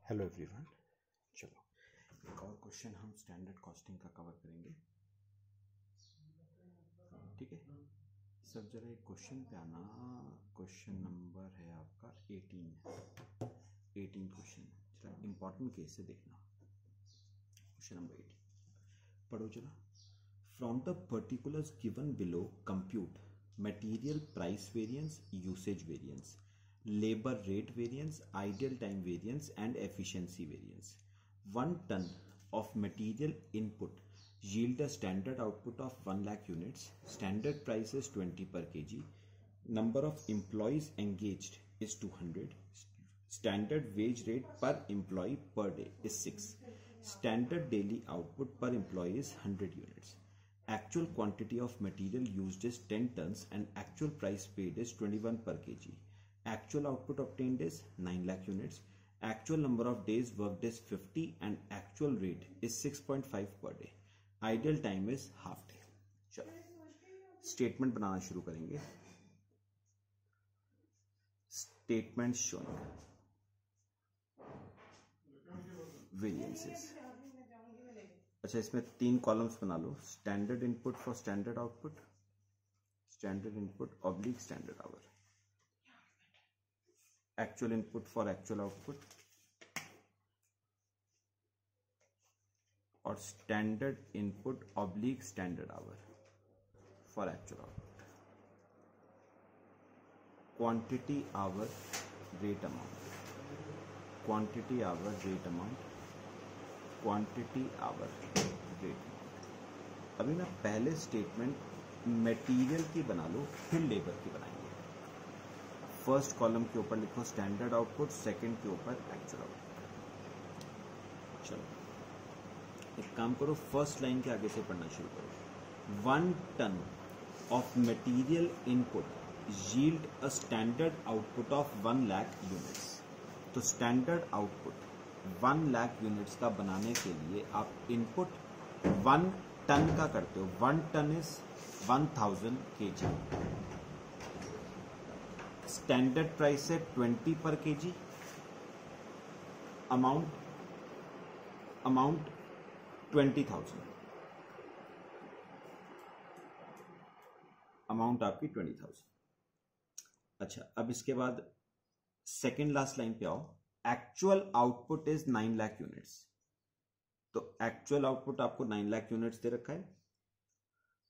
Hello everyone. चलो एक और क्वेश्चन हम स्टैंडर्ड कॉस्टिंग का कवर करेंगे। ठीक है सब जरा एक क्वेश्चन पे आना। क्वेश्चन नंबर है आपका 18 क्वेश्चन। जरा इंपॉर्टेंट केस है, देखना। क्वेश्चन नंबर 18 पढ़ो जरा। From the particulars given below compute material price variance, usage variance, labor rate variance, ideal time variance and efficiency variance. 1 ton of material input yield a standard output of 1 lakh units. Standard price is 20 per kg. Number of employees engaged is 200. Standard wage rate per employee per day is 6. Standard daily output per employee is 100 units. Actual quantity of material used is 10 tons and actual price paid is 21 per kg. Actual output obtained is 9 lakh units. Actual number of days worked is 50 and actual rate is 6.5 per day. Ideal time is half day. चलो statement बनाना शुरू करेंगे। Statement showing variances. अच्छा, इसमें 3 columns बना लो। Standard input for standard output, standard input oblique standard hour, actual input for actual output और standard input oblique standard hour for actual output. Quantity hour rate amount, quantity hour rate amount, quantity hour rate amount. अभी ना पहले statement material की बना लो, फिर labour की बनाएंगे। First column के ऊपर लिखो स्टैंडर्ड आउटपुट, सेकंड के ऊपर एक्चुअल आउटपुट। चलो एक काम करो, फर्स्ट लाइन के आगे से पढ़ना शुरू करो। 1 ton of material input yield a standard output of 1 lakh units. तो स्टैंडर्ड आउटपुट 1 लाख यूनिट्स का बनाने के लिए आप इनपुट 1 टन का करते हो। 1 ton is 1000 kg। Standard price है 20 पर केजी। अमाउंट 20,000। अमाउंट आपकी 20,000। अच्छा, अब इसके बाद सेकेंड लास्ट लाइन पे आओ। Actual output is 9 lakh units. तो एक्चुअल आउटपुट आपको 9 लाख यूनिट्स दे रखा है।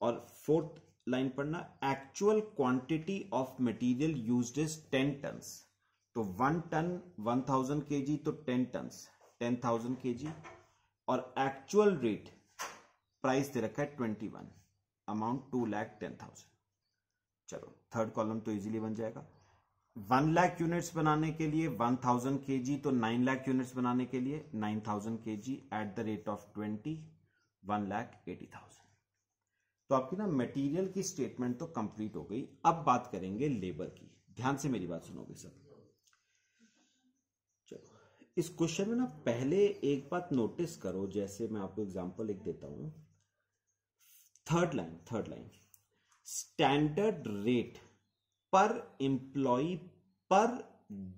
और फोर्थ लाइन पढ़ना, actual quantity of material used is 10 tons. तो 1 टन 1000 kg, तो 10 टन्स 10,000 kg। और एक्चुअल रेट प्राइस दे रखा है 21, अमाउंट 2,10,000। चलो थर्ड कॉलम तो इजीली बन जाएगा। 1 लाख यूनिट्स बनाने के लिए 1000 kg, तो 9 लाख यूनिट्स बनाने के लिए 9000 kg at the rate of 20, 1,80,000। तो आपकी ना मटेरियल की स्टेटमेंट तो कंप्लीट हो गई। अब बात करेंगे लेबर की। ध्यान से मेरी बात सुनोगे सब। चलो इस क्वेश्चन में ना पहले एक बात नोटिस करो, जैसे मैं आपको एग्जांपल लिख देता हूं। थर्ड लाइन स्टैंडर्ड रेट पर एम्प्लॉय पर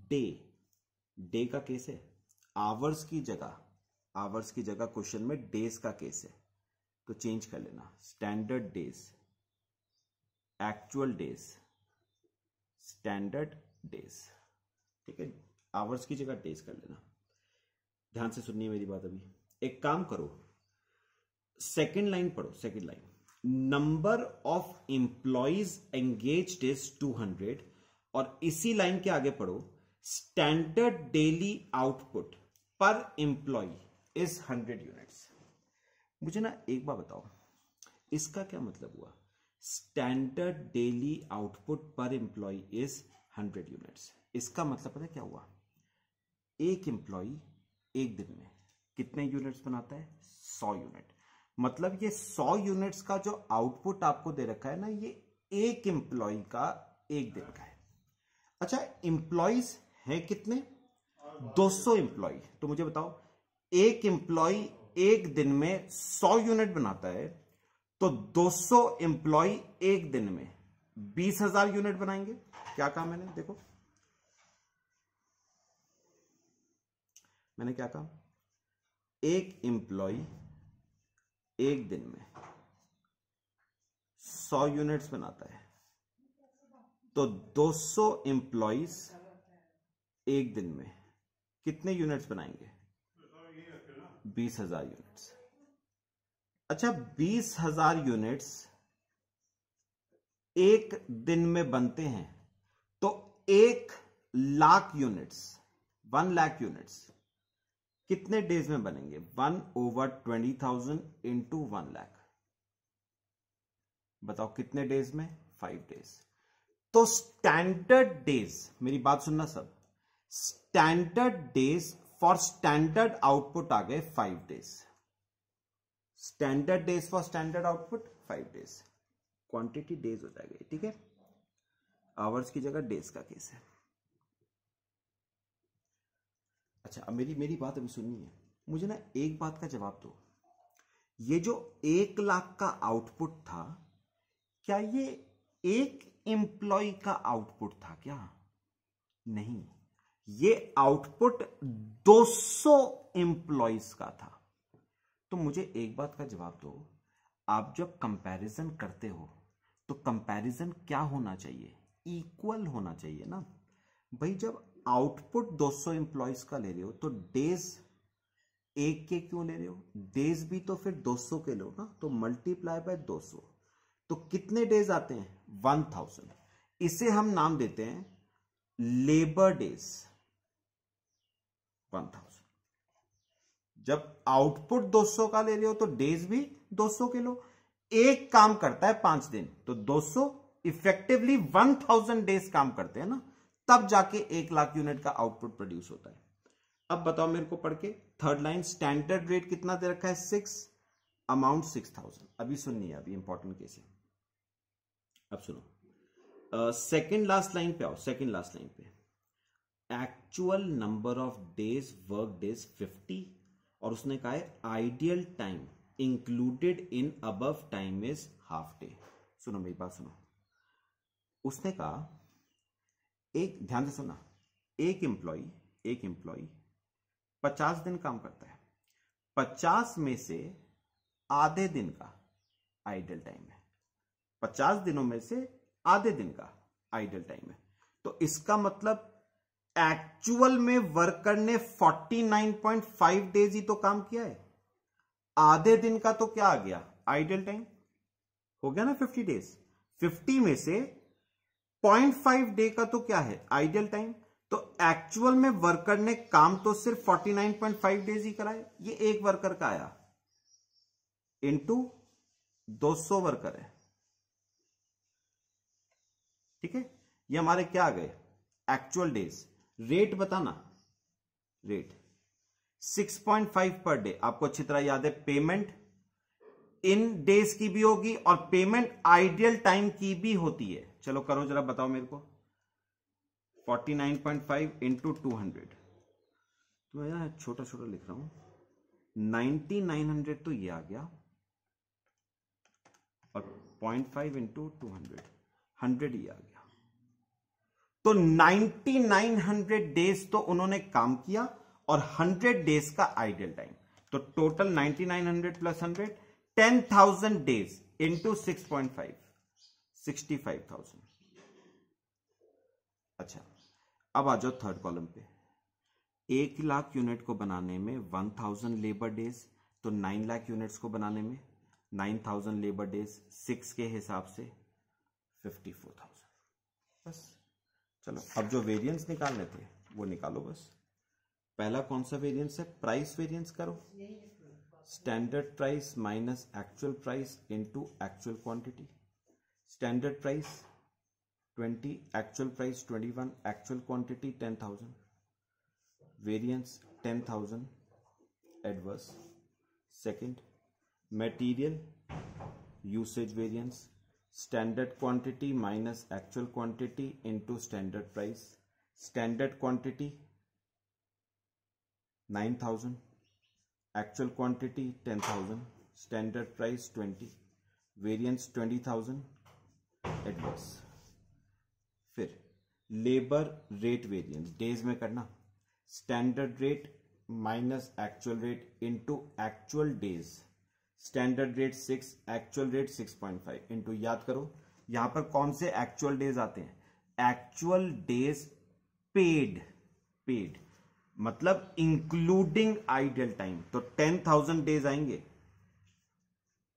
डे। डे का केस है, आवर्स की जगह क्वेश्चन में डेज का केस है, तो चेंज कर लेना। Standard days, actual days, standard days. ठीक है, आवर्स की जगह डेज कर लेना। ध्यान से सुनिए मेरी बात। अभी एक काम करो, सेकंड लाइन पढ़ो। Second line, number of employees engaged is 200। और इसी लाइन के आगे पढ़ो, स्टैंडर्ड डेली आउटपुट पर एम्प्लॉय इज 100 यूनिट्स। मुझे ना एक बार बताओ, इसका क्या मतलब हुआ? स्टैंडर्ड डेली आउटपुट पर एम्प्लॉय इज 100 यूनिट्स। इसका मतलब पता है क्या हुआ? एक एम्प्लॉय एक दिन में कितने यूनिट्स बनाता है? 100 यूनिट। मतलब ये 100 यूनिट्स का जो आउटपुट आपको दे रखा है ना, ये एक एम्प्लॉय का एक दिन का है। अच्छा, एम्प्लॉयज है कितने? 200 एम्प्लॉय। तो मुझे बताओ, एक एम्प्लॉय एक दिन में 100 यूनिट बनाता है, तो 200 एम्प्लॉय एक दिन में 20,000 यूनिट बनाएंगे। क्या कहा मैंने? देखो मैंने क्या कहा, एक एम्प्लॉय एक दिन में 100 यूनिट्स बनाता है, तो 200 एम्प्लॉइज एक दिन में कितने यूनिट्स बनाएंगे? 20,000 यूनिट्स। अच्छा, 20,000 यूनिट्स एक दिन में बनते हैं, तो 1,00,000 यूनिट्स, 1,00,000 यूनिट्स कितने डेज में बनेंगे? 1/20,000 इंटू 1,00,000। बताओ कितने डेज में? 5 डेज। तो स्टैंडर्ड डेज, मेरी बात सुनना सब, standard days for standard output आ गए 5 days. Standard days for standard output 5 days. Quantity days हो जाएगा, ठीक है, आवर्स की जगह डेज का केस है। अच्छा, अब मेरी बात अभी सुननी है, मुझे ना एक बात का जवाब दो, ये जो 1,00,000 का आउटपुट था, क्या ये एक एम्प्लॉय का आउटपुट था क्या? नहीं, ये आउटपुट 200 एम्प्लॉयज का था। तो मुझे एक बात का जवाब दो, आप जब कंपैरिजन करते हो तो कंपैरिजन क्या होना चाहिए? इक्वल होना चाहिए ना भाई। जब आउटपुट 200 एम्प्लॉयज का ले रहे हो तो डेज एक के क्यों ले रहे हो? डेज भी तो फिर 200 के लो ना, तो मल्टीप्लाई बाय 200, तो कितने डेज आते हैं? 1000। इसे हम नाम देते हैं लेबर डेज 1000। जब आउटपुट 200 का ले रहे हो तो डेज भी 200 के लो। एक काम करता है 5 दिन, तो 200 इफेक्टिवली 1000 डेज काम करते हैं ना, तब जाके 1,00,000 यूनिट का आउटपुट प्रोड्यूस होता है। अब बताओ मेरे को पढ़ के, थर्ड लाइन, स्टैंडर्ड रेट कितना दे रखा है? 6, अमाउंट 6000। अभी सुननी है, अभी इंपॉर्टेंट केस है। अब सुनो, सेकेंड लास्ट लाइन पे आओ। सेकेंड लास्ट लाइन पे actual number of days work days 50, और उसने कहा है ideal time included in above time is half day. सुनो मेरी बात सुनो, उसने कहा, एक ध्यान से सुना, एक एम्प्लॉय 50 दिन काम करता है, 50 में से आधे दिन का आइडियल टाइम है, 50 दिनों में से आधे दिन का आइडियल टाइम है। तो इसका मतलब एक्चुअल में वर्कर ने 49.5 डेज ही तो काम किया है। आधे दिन का तो क्या आ गया? आइडियल टाइम हो गया ना 50 डेज। 50 में से 0.5 डे का तो क्या है? Ideal time. तो एक्चुअल में वर्कर ने काम तो सिर्फ 49.5 डेज ही कराए। ये एक वर्कर का आया, इनटू 200 वर्कर है, ठीक है। ये हमारे क्या आ गए? Actual days. रेट बताना, रेट 6.5 पर डे। आपको अच्छी तरह याद है, पेमेंट इन डेज की भी होगी और पेमेंट आइडियल टाइम की भी होती है। चलो करो जरा, बताओ मेरे को। 49.5 इंटू 200, तो मैं यहां छोटा छोटा लिख रहा हूं, 9900 तो ये आ गया, और 0.5 इंटू 200, 100 ही आ गया। तो 9900 डेज तो उन्होंने काम किया और 100 डेज का आइडियल टाइम। तो टोटल 9900 प्लस 100, 10,000 डेज इंटू 6.5, 65,000। अच्छा, अब आ जाओ थर्ड कॉलम पे। 1,00,000 यूनिट को बनाने में 1000 लेबर डेज, तो 9,00,000 यूनिट्स को बनाने में 9,000 लेबर डेज, 6 के हिसाब से 54,000। बस चलो, अब जो वेरिएंस निकालने थे वो निकालो बस। पहला कौन सा वेरिएंस है? प्राइस वेरिएंस करो। Standard price minus actual price into actual quantity. Standard price 20, actual price 21, actual quantity 10,000, variance 10,000 adverse. Second, material usage variance, standard quantity minus actual quantity into standard price. Standard quantity 9,000, actual quantity 10,000, standard price 20, variance 20,000 adverse. फिर labour rate variance days में करना। Standard rate minus actual rate into actual days, standard rate 6, actual rate 6.5 into, याद करो यहां पर कौन से actual days आते हैं, एक्चुअल डेज पेड, पेड मतलब इंक्लूडिंग आइडियल टाइम, तो 10,000 डेज आएंगे,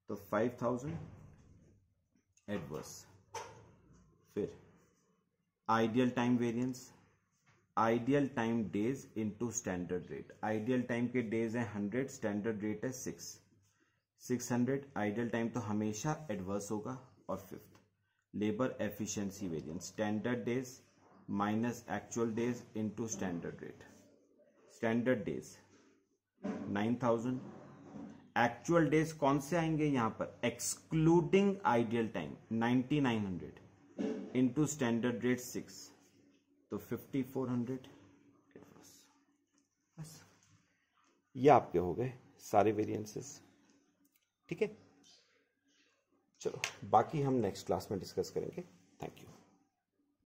तो 5,000 एडवर्स। फिर ideal time variance, ideal time days into standard rate, ideal time के डेज हैं 100, स्टैंडर्ड रेट है 600, आइडियल टाइम तो हमेशा एडवर्स होगा। और fifth labour efficiency variance, standard days minus actual days into standard rate, standard days 9,000, actual days कौन से आएंगे यहां पर, excluding ideal time 9,900 into standard rate 6, तो 5,400। बस ये आपके हो गए सारे वेरिएंसेस, ठीक है। चलो बाकी हम नेक्स्ट क्लास में डिस्कस करेंगे।